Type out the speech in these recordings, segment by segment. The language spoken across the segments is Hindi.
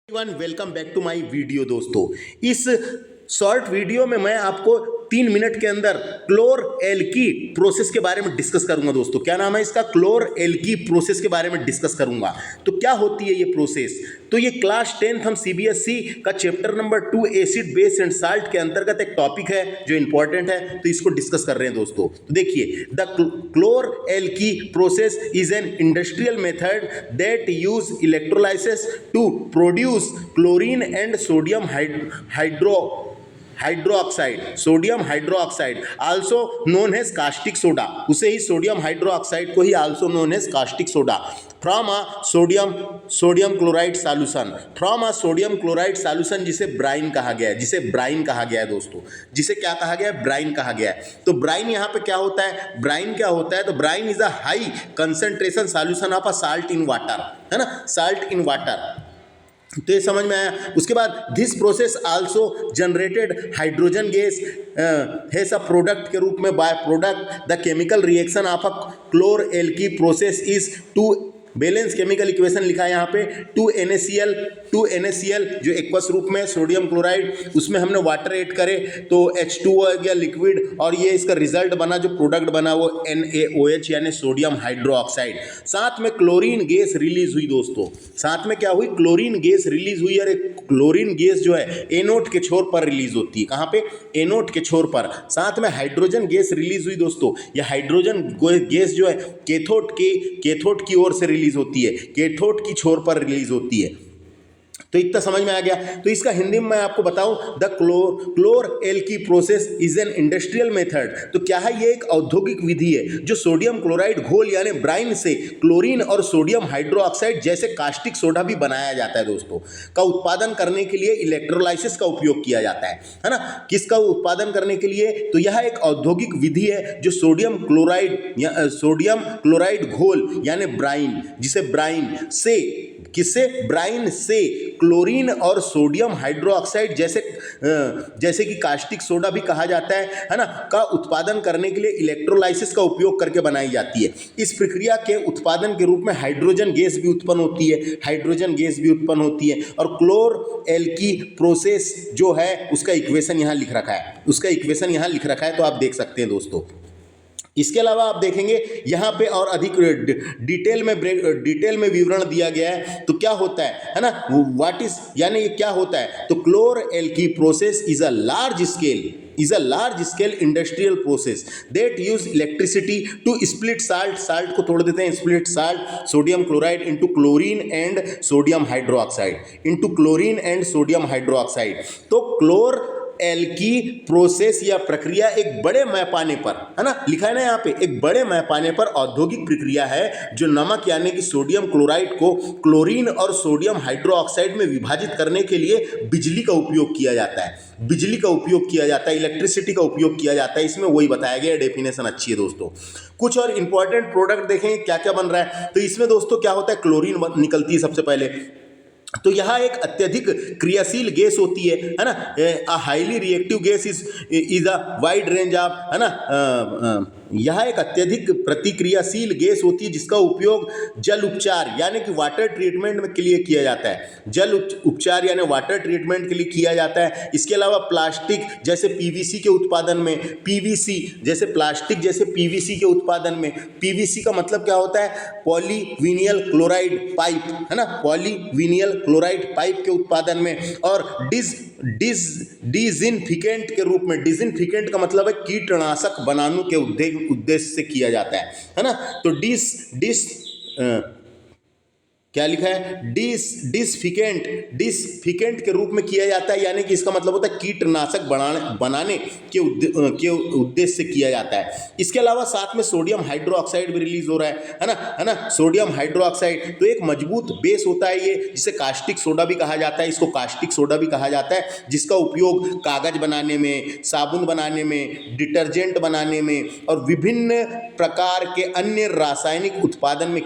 Everyone welcome back to my video. दोस्तों, इस शॉर्ट वीडियो में मैं आपको 3 मिनट के अंदर क्लोर एल्की प्रोसेस के बारे में डिस्कस करूंगा। दोस्तों, क्या नाम है इसका? क्लोर एल्की प्रोसेस के बारे में डिस्कस करूंगा। तो क्या होती है ये प्रोसेस? तो ये क्लास 10th हम सीबीएसई का chapter number 2 acid base and salt के अंतर्गत एक टॉपिक है जो इंपॉर्टेंट है, तो इसको डिस्कस कर रहे हैं। दोस्तों, तो देखिए, द क्लोर एल्की process is an industrial method that use electrolysis to produce chlorine and sodium sodium hydroxide also known as caustic soda. उसे ही सोडियम हाइड्रोक्साइड को ही also known as caustic soda from a sodium chloride solution, जिसे ब्राइन कहा गया है। दोस्तों, जिसे क्या कहा गया है? ब्राइन कहा गया है। तो ब्राइन यहाँ पे क्या होता है? तो brine is a high concentration solution of a salt in water, है ना, साल्ट इन वाटर। तो ये समझ में आया। उसके बाद this process also generated hydrogen gas है सब प्रोडक्ट के रूप में by product. The chemical reaction of a chlor एल्की process is to balance chemical equation लिखा है यहाँ पे 2NaCl जो एक्वस रूप में सोडियम क्लोराइड, उसमें हमने वाटर ऐड करे तो H2O हो गया लिक्विड, और ये इसका रिजल्ट बना, जो प्रोडक्ट बना वो NaOH यानी सोडियम हाइड्रोक्साइड। साथ में क्लोरीन गैस रिलीज हुई। दोस्तों, साथ में क्या हुई? क्लोरीन गैस रिलीज हुई। और एक क्लोरीन गैस जो है एनोड के छोर पर रिलीज होती है। कहाँ पे? एनोड के छोर पर। साथ में हाइड्रोजन गैस रिलीज हुई। दोस्तों, ये हाइड्रोजन गैस जो है कैथोड की ओर से रिलीज होती है, कैथोड की छोर पर रिलीज होती है। तो इतना समझ में आ गया। तो इसका हिंदी में मैं आपको बताऊं, द क्लोर एल्की process is an industrial method. तो क्या है? ये एक औद्योगिक विधि है जो सोडियम क्लोराइड घोल यानी ब्राइन से क्लोरीन और सोडियम हाइड्रोक्साइड जैसे कास्टिक सोडा भी बनाया जाता है। दोस्तों, का उत्पादन करने के लिए इलेक्ट्रोलाइसिस का उपयोग किया जाता है ना। किसका उत्पादन करने के लिए? तो यह एक औद्योगिक विधि है जो सोडियम क्लोराइड घोल यानी ब्राइन, जिसे ब्राइन से, किससे? ब्राइन से क्लोरीन और सोडियम हाइड्रोक्साइड जैसे कि कास्टिक सोडा भी कहा जाता है ना, का उत्पादन करने के लिए इलेक्ट्रोलाइसिस का उपयोग करके बनाई जाती है। इस प्रक्रिया के उत्पादन के रूप में हाइड्रोजन गैस भी उत्पन्न होती है। और क्लोर एल्की प्रोसेस जो है उसका इक्वेशन यहाँ लिख रखा है, तो आप देख सकते हैं। दोस्तों, इसके अलावा आप देखेंगे यहाँ पे और अधिक डिटेल में विवरण दिया गया है। तो क्या होता है ना, व्हाट इज, यानी ये क्या होता है? तो क्लोर एल्की process is a large scale industrial process that use electricity to split salt को तोड़ देते हैं, split salt sodium chloride into chlorine and sodium hydroxide. तो क्लोर एल्की प्रोसेस या प्रक्रिया एक बड़े पैमाने पर, है ना, लिखा है ना यहाँ पे, एक बड़े पैमाने पर औद्योगिक प्रक्रिया है जो नमक यानी कि सोडियम क्लोराइड को क्लोरीन और सोडियम हाइड्रोक्साइड में विभाजित करने के लिए बिजली का उपयोग किया जाता है, इलेक्ट्रिसिटी का उपयोग किया जाता है। इसमें वही बताया गया, डेफिनेशन अच्छी है। दोस्तों, कुछ और इंपॉर्टेंट प्रोडक्ट देखेंगे क्या क्या बन रहा है। तो इसमें दोस्तों क्या होता है? क्लोरीन निकलती है सबसे पहले। तो यह एक अत्यधिक क्रियाशील गैस होती है ना। A highly reactive gas is a wide range of, है ना, यह एक अत्यधिक प्रतिक्रियाशील गैस होती है जिसका उपयोग जल उपचार यानी कि वाटर ट्रीटमेंट के लिए किया जाता है। इसके अलावा प्लास्टिक जैसे पीवीसी के उत्पादन में, पीवीसी का मतलब क्या होता है? पॉलीविनिल क्लोराइड पाइप, है ना, पॉलीविनिल क्लोराइड पाइप के उत्पादन में। और डिजिनफिकेंट के रूप में, डिजिनफिकेंट का मतलब है कीटनाशक बनाने के उद्देश्य से किया जाता है ना। तो क्या लिखा है? डिसफिकेंट के रूप में किया जाता है, यानी कि इसका मतलब होता है कीटनाशक बनाने के उद्देश्य से किया जाता है। इसके अलावा साथ में सोडियम हाइड्रोक्साइड भी रिलीज हो रहा है ना, सोडियम हाइड्रोक्साइड। तो एक मजबूत बेस होता है ये, जिसे कास्टिक सोडा भी कहा जाता है, जिसका उपयोग कागज बनाने में, साबुन बनाने में, डिटर्जेंट बनाने में और विभिन्न प्रकार के अन्य रासायनिक उत्पादन में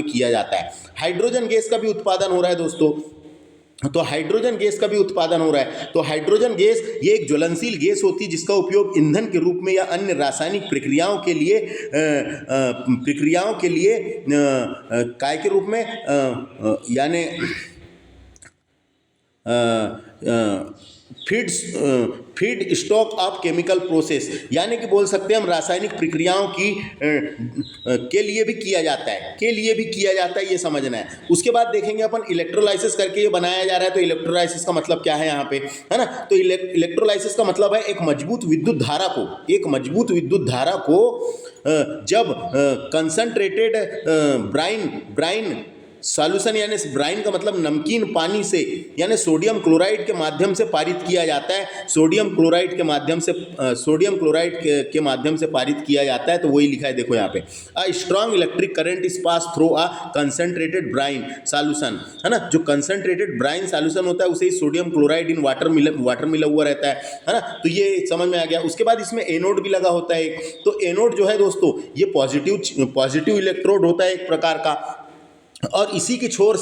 किया जाता है। हाइड्रोजन गैस का भी उत्पादन हो रहा है। दोस्तों, तो हाइड्रोजन गैस का भी उत्पादन हो रहा है। तो हाइड्रोजन गैस ये एक ज्वलनशील गैस होती है जिसका उपयोग ईंधन के रूप में या अन्य रासायनिक प्रक्रियाओं के लिए काय के रूप में यानी feed stock of chemical process, यानी कि बोल सकते हैं हम रासायनिक प्रक्रियाओं की के लिए भी किया जाता है, ये समझना है। उसके बाद देखेंगे अपन इलेक्ट्रोलाइसिस करके ये बनाया जा रहा है। तो इलेक्ट्रोलाइसिस का मतलब क्या है यहाँ पे, है ना। तो इलेक्ट्रोलाइसिस का मतलब है एक मजबूत विद्युत धारा को जब कंसंट्रेटेड ब्राइन सॉल्यूशन, यानी ब्राइन का मतलब नमकीन पानी से, यानी सोडियम क्लोराइड के माध्यम से पारित किया जाता है। सोडियम क्लोराइड के माध्यम से पारित किया जाता है। तो वही लिखा है देखो यहाँ पे, a strong electric current is pass through a concentrated brine solution, है ना। जो कंसंट्रेटेड ब्राइन सॉल्यूशन होता है उसे ही सोडियम क्लोराइड इन वाटर मिला हुआ रहता है ना। तो ये समझ में आ गया। उसके बाद इसमें एनोड भी लगा होता है। तो एनोड जो है दोस्तों ये पॉजिटिव इलेक्ट्रोड होता है एक प्रकार का, और इसी की छोर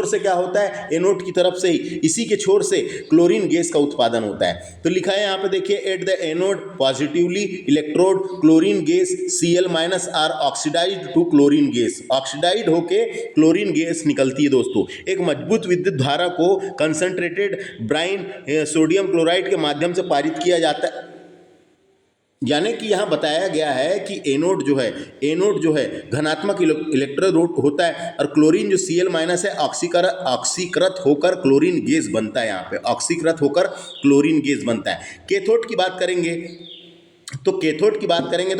से क्या होता है, एनोड की तरफ से ही इसी के छोर से क्लोरीन गैस का उत्पादन होता है। तो लिखा है यहाँ पे देखिए, at the anode positively electrode chlorine gas Cl- are oxidized to chlorine gas, oxidized होके क्लोरीन गैस निकलती है दोस्तों। एक मजबूत विद्युत धारा को कंसंट्रेटेड ब्राइन सोडियम क्लोराइड के माध्यम से पारित किया जाता है। यानी कि यहाँ बताया गया है कि एनोड जो है धनात्मक इलेक्ट्रोड होता है, और क्लोरीन जो Cl- है ऑक्सीकृत होकर क्लोरीन गैस बनता है। यहाँ पे ऑक्सीकृत होकर क्लोरीन गैस बनता है। कैथोड की बात करेंगे तो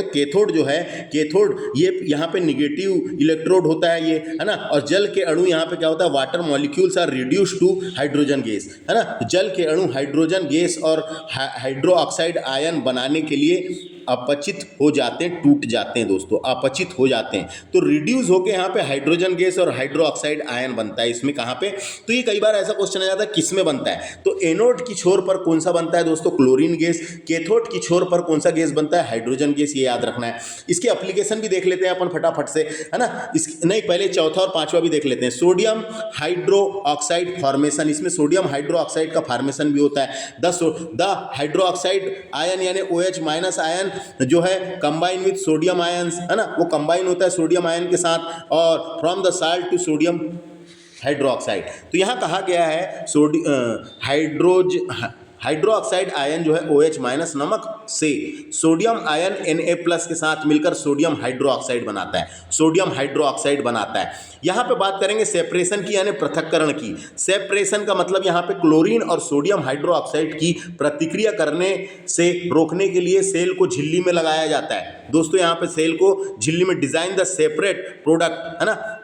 कैथोड ये यहाँ पे निगेटिव इलेक्ट्रोड होता है, ये है ना। और जल के अणु यहाँ पे क्या होता है, water molecules are reduce to hydrogen gas, है ना। जल के अणु हाइड्रोजन गैस और हाइड्रो ऑक्साइड आयन बनाने के लिए अपचित हो जाते हैं, टूट जाते हैं दोस्तों, अपचित हो जाते हैं। तो रिड्यूस होके यहाँ पे हाइड्रोजन गैस और हाइड्रो ऑक्साइड आयन बनता है। इसमें कहाँ पे, तो ये कई बार ऐसा क्वेश्चन आ जाता है किस में बनता है। तो एनोड की छोर पर कौन सा बनता है दोस्तों, क्लोरीन गैस। कैथोड की छोर पर कौन सा गैस बनता है, हाइड्रोजन गैस, ये याद रखना है। इसके एप्लीकेशन भी देख लेते हैं अपन फटाफट से, है ना। पहले चौथा और पांचवा भी देख लेते हैं। सोडियम हाइड्रो ऑक्साइड फॉर्मेशन, इसमें सोडियम हाइड्रो ऑक्साइड का फॉर्मेशन भी होता है। द हाइड्रो ऑक्साइड आयन यानी OH- आयन जो है कंबाइन विद सोडियम आयंस, है ना, वो कंबाइन होता है सोडियम आयन के साथ, और from the salt to sodium hydroxide. तो यहाँ कहा गया है हाइड्रो ऑक्साइड आयन जो है OH- नमक से सोडियम आयन Na+ के साथ मिलकर सोडियम हाइड्रो ऑक्साइड बनाता है। यहाँ पे बात करेंगे सेपरेशन की, यानी पृथक्करण की। सेपरेशन का मतलब यहाँ पे क्लोरीन और सोडियम हाइड्रो ऑक्साइड की प्रतिक्रिया करने से रोकने के लिए सेल को झिल्ली में लगाया जाता है दोस्तों। यहाँ पे सेल को झिल्ली में डिजाइन द सेपरेट प्रोडक्ट, है ना,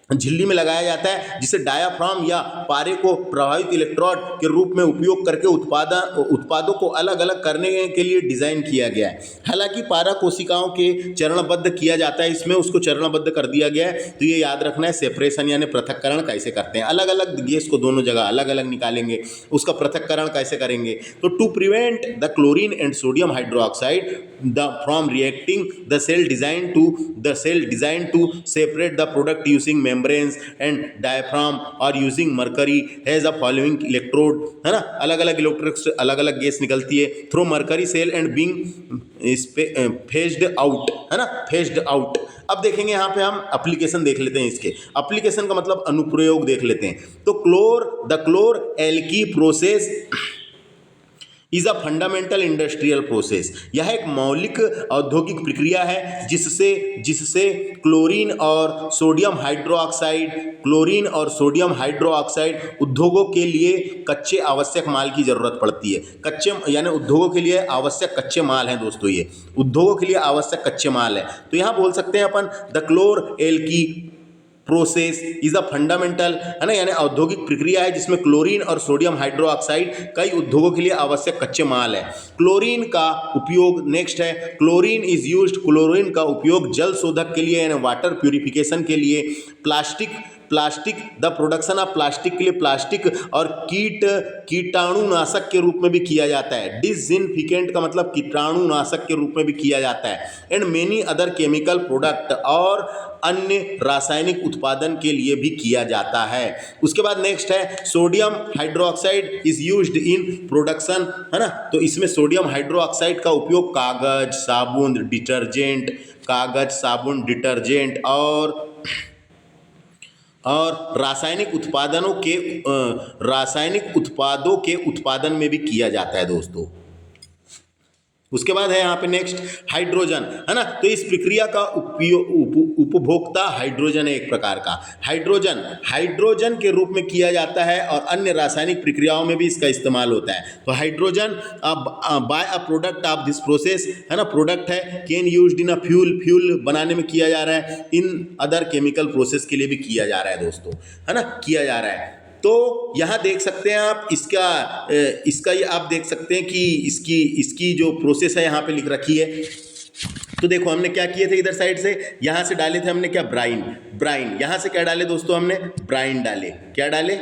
झिल्ली में लगाया जाता है, जिसे डायाफ्राम या पारे को प्रभावित इलेक्ट्रोड के रूप में उपयोग करके उत्पादों को अलग अलग करने के लिए डिजाइन किया गया है। हालांकि पारा कोशिकाओं के चरणबद्ध किया जाता है, इसमें उसको चरणबद्ध कर दिया गया है। तो ये याद रखना है, सेपरेशन यानी पृथक्करण कैसे करते हैं। अलग अलग गैस को दोनों जगह अलग अलग निकालेंगे, उसका पृथक्करण कैसे करेंगे। तो to prevent the chlorine and sodium hydroxide from reacting the cell design to separate the product using membranes and diaphragm or using mercury has a following electrode, है ना। अलग अलग इलेक्ट्रोड से अलग अलग गैस निकलती है through mercury cell and being phased out, है ना, फेज्ड आउट। अब देखेंगे यहाँ पे हम एप्लीकेशन देख लेते हैं। इसके एप्लीकेशन का मतलब अनुप्रयोग देख लेते हैं। तो क्लोर एल्की process is a fundamental industrial process, यह एक मौलिक औद्योगिक प्रक्रिया है जिससे क्लोरीन और सोडियम हाइड्रोक्साइड उद्योगों के लिए कच्चे आवश्यक माल की जरूरत पड़ती है। कच्चे यानी उद्योगों के लिए आवश्यक कच्चे माल हैं दोस्तों, ये उद्योगों के लिए आवश्यक कच्चे माल है। तो यहाँ बोल सकते हैं अपन द क्लोर एल्की प्रोसेस इज अ फंडामेंटल, है ना, यानी औद्योगिक प्रक्रिया है जिसमें क्लोरीन और सोडियम हाइड्रोक्साइड कई उद्योगों के लिए आवश्यक कच्चे माल है। क्लोरीन का उपयोग नेक्स्ट है, क्लोरीन का उपयोग जल शोधक के लिए यानी वाटर प्यूरिफिकेशन के लिए, plastic, the production of plastic के लिए प्लास्टिक और कीटाणुनाशक के रूप में भी किया जाता है। डिसइंफिकेंट का मतलब कीटाणुनाशक के रूप में भी किया जाता है। And many other chemical product, और अन्य रासायनिक उत्पादन के लिए भी किया जाता है। उसके बाद नेक्स्ट है sodium hydroxide is used in production, है ना। तो इसमें सोडियम हाइड्रोक्साइड का उपयोग कागज, साबुन, डिटर्जेंट, कागज, साबुन, डिटर्जेंट और रासायनिक उत्पादों के उत्पादन में भी किया जाता है दोस्तों। उसके बाद है यहाँ पे नेक्स्ट हाइड्रोजन, है ना। तो इस प्रक्रिया का उपभोक्ता हाइड्रोजन है एक प्रकार का। हाइड्रोजन के रूप में किया जाता है और अन्य रासायनिक प्रक्रियाओं में भी इसका इस्तेमाल होता है। तो hydrogen bye a product of this process, है ना, प्रोडक्ट है, can used in a fuel बनाने में किया जा रहा है, इन अदर केमिकल प्रोसेस के लिए भी किया जा रहा है दोस्तों, है ना, किया जा रहा है। तो यहाँ देख सकते हैं आप इसका ये आप देख सकते हैं कि इसकी जो प्रोसेस है यहाँ पे लिख रखी है। तो देखो हमने क्या किए थे, इधर साइड से यहाँ से डाले थे हमने क्या, ब्राइन। यहाँ से क्या डाले दोस्तों, हमने ब्राइन डाले। क्या डाले,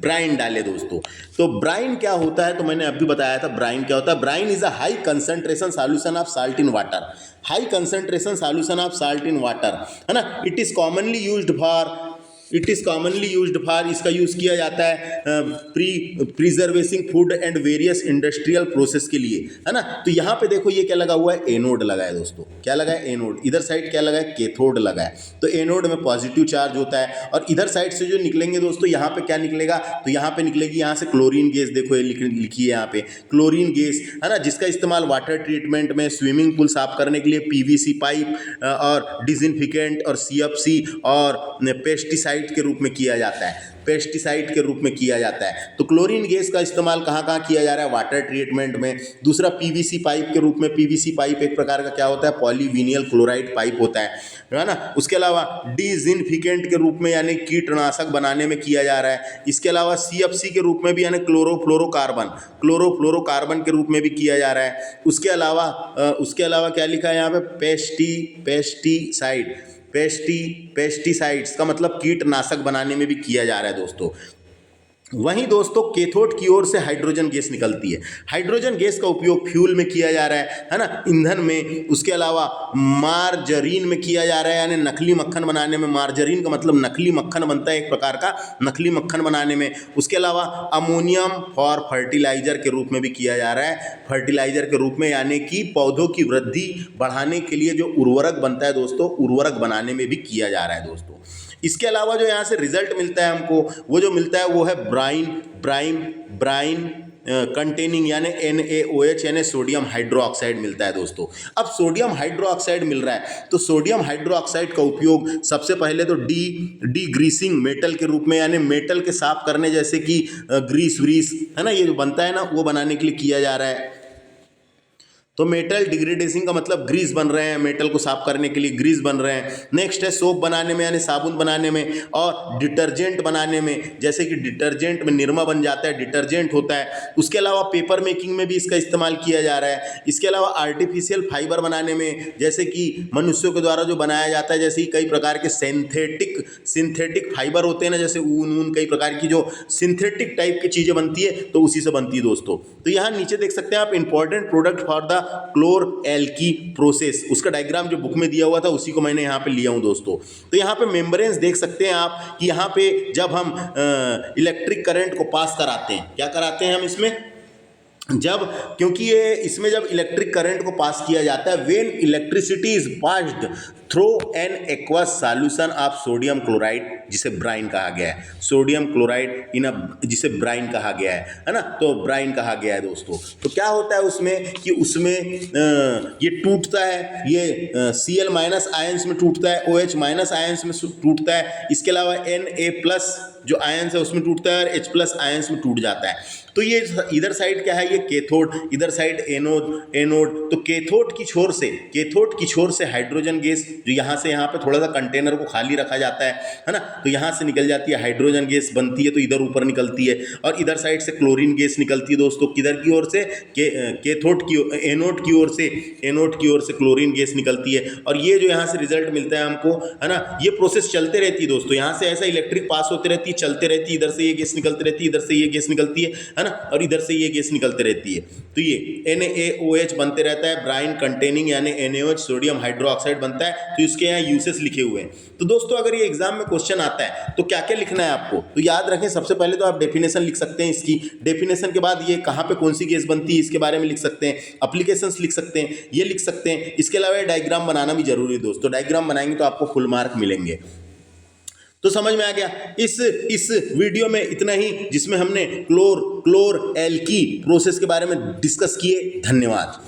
ब्राइन डाले दोस्तों। तो ब्राइन क्या होता है, तो मैंने अभी बताया था ब्राइन क्या होता है। Brine is a high concentration solution of salt in water, high concentration solution of salt in water, है ना। It is commonly used for इसका यूज़ किया जाता है preserving food and various industrial process के लिए, है ना। तो यहाँ पे देखो ये क्या लगा हुआ है, एनोड लगा है दोस्तों। क्या लगा है, एनोड। इधर साइड क्या लगा है, कैथोड लगा है। तो एनोड में पॉजिटिव चार्ज होता है और इधर साइड से जो निकलेंगे दोस्तों, यहाँ पे क्या निकलेगा, तो यहाँ पे निकलेगी यहाँ से क्लोरीन गैस। देखो ये लिखी है यहाँ पे क्लोरीन गैस, है ना, जिसका इस्तेमाल वाटर ट्रीटमेंट में, स्विमिंग पूल साफ करने के लिए, पीवीसी पाइप और डिसइंफिकेंट और सीएफसी और पेस्टिसाइड के रूप में किया जाता है, तो क्लोरीन गैस का इस्तेमाल कहाँ कहाँ किया जा रहा है, वाटर ट्रीटमेंट में। दूसरा पीवीसी पाइप के रूप में, पीवीसी पाइप एक प्रकार का क्या होता है, पॉलीविनिल क्लोराइड पाइप होता है ना। उसके अलावा डिसइंफिकेंट के रूप में यानी कीटनाशक बनाने में किया जा रहा है। इसके अलावा सीएफसी के रूप में भी यानी क्लोरोफ्लोरोकार्बन के रूप में भी किया जा रहा है। उसके अलावा क्या लिखा है यहाँ पे, पेस्टिसाइड्स का मतलब कीटनाशक बनाने में भी किया जा रहा है दोस्तों। वहीं दोस्तों कैथोड की ओर से हाइड्रोजन गैस निकलती है। हाइड्रोजन गैस का उपयोग फ्यूल में किया जा रहा है ना, ईंधन में। उसके अलावा मार्जरीन में किया जा रहा है, यानी नकली मक्खन बनाने में। मार्जरीन का मतलब नकली मक्खन बनता है, एक प्रकार का नकली मक्खन बनाने में। उसके अलावा अमोनियम फॉर फर्टिलाइजर के रूप में भी किया जा रहा है, फर्टिलाइजर के रूप में, यानी कि पौधों की वृद्धि बढ़ाने के लिए जो उर्वरक बनता है दोस्तों, उर्वरक बनाने में भी किया जा रहा है दोस्तों। इसके अलावा जो यहाँ से रिजल्ट मिलता है हमको, वो जो मिलता है वो है ब्राइन कंटेनिंग यानी NaOH यानी सोडियम हाइड्रोक्साइड मिलता है दोस्तों। अब सोडियम हाइड्रोक्साइड मिल रहा है, तो सोडियम हाइड्रोक्साइड का उपयोग सबसे पहले तो डीग्रीसिंग मेटल के रूप में, यानी मेटल के साफ करने, जैसे कि ग्रीस व्रीस, है ना, ये जो बनता है ना, वो बनाने के लिए किया जा रहा है। तो मेटल डिग्रेडेशन का मतलब ग्रीस बन रहे हैं, मेटल को साफ करने के लिए ग्रीस बन रहे हैं। नेक्स्ट है सोप बनाने में यानी साबुन बनाने में, और डिटर्जेंट बनाने में, जैसे कि डिटर्जेंट में निरमा बन जाता है, डिटर्जेंट होता है। उसके अलावा पेपर मेकिंग में भी इसका इस्तेमाल किया जा रहा है। इसके अलावा आर्टिफिशियल फाइबर बनाने में, जैसे कि मनुष्यों के द्वारा जो बनाया जाता है, जैसे कि कई प्रकार के सिंथेटिक फाइबर होते हैं ना, जैसे ऊन, कई प्रकार की जो सिंथेटिक टाइप की चीज़ें बनती है, तो उसी से बनती है दोस्तों। तो यहाँ नीचे देख सकते हैं आप, important product for the chlor एल्की प्रोसेस, उसका डायग्राम जो बुक में दिया हुआ था उसी को मैंने यहाँ पे लिया हूँ दोस्तों। तो यहाँ पे मेम्ब्रेन्स देख सकते हैं आप कि यहाँ पे जब हम इलेक्ट्रिक करंट को पास कराते हैं, क्या कराते हैं हम इसमें, क्योंकि ये इसमें जब इलेक्ट्रिक करंट को पास किया जाता है, when electricity is passed through an aqueous solution of sodium chloride, जिसे ब्राइन कहा गया है, सोडियम क्लोराइड जिसे ब्राइन कहा गया है ना, तो ब्राइन कहा गया है दोस्तों। तो क्या होता है उसमें कि उसमें ये टूटता है, ये Cl माइनस आयंस में टूटता है, OH माइनस आयंस में टूटता है। इसके अलावा Na+ जो आयंस है उसमें टूटता है और H+ आयंस में टूट जाता है। तो ये इधर साइड क्या है, ये कैथोड, इधर साइड एनोड। तो कैथोड की छोर से हाइड्रोजन गैस जो यहाँ से यहाँ पे थोड़ा सा कंटेनर को खाली रखा जाता है ना, तो यहाँ से निकल जाती है हाइड्रोजन गैस बनती है, तो इधर ऊपर निकलती है, और इधर साइड से क्लोरीन गैस निकलती है दोस्तों, किधर की ओर से, कैथोड की, एनोड की ओर से, एनोड की ओर से क्लोरीन गैस निकलती है। और ये जो यहाँ से रिजल्ट मिलता है हमको, है ना, ये प्रोसेस चलते रहती है दोस्तों, यहाँ से ऐसा इलेक्ट्रिक पास होते रहती है, चलते रहती है, इधर से ये गैस निकलती रहती है, इधर से ये गैस निकलती है ना, और इधर से ये गैस निकलती रहती है। तो ये NaOH बनते रहता है, ब्राइन कंटेनिंग यानी NaOH सोडियम हाइड्रोक्साइड बनता है। तो इसके यहाँ यूसेस लिखे हुए हैं। तो दोस्तों अगर ये एग्जाम में क्वेश्चन आता है तो क्या क्या लिखना है आपको, तो याद रखें, सबसे पहले तो आप डेफिनेशन लिख सकते हैं इसकी, डेफिनेशन के बाद ये कहाँ पे कौन सी गैस बनती है इसके बारे में लिख सकते हैं, एप्लीकेशंस लिख सकते हैं, ये लिख सकते हैं। इसके अलावा डायग्राम बनाना भी जरूरी है दोस्तों, डायग्राम बनाएंगे तो आपको फुल मार्क मिलेंगे। तो समझ में आ गया। इस वीडियो में इतना ही, जिसमें हमने क्लोर एल्की प्रोसेस के बारे में डिस्कस किए। धन्यवाद।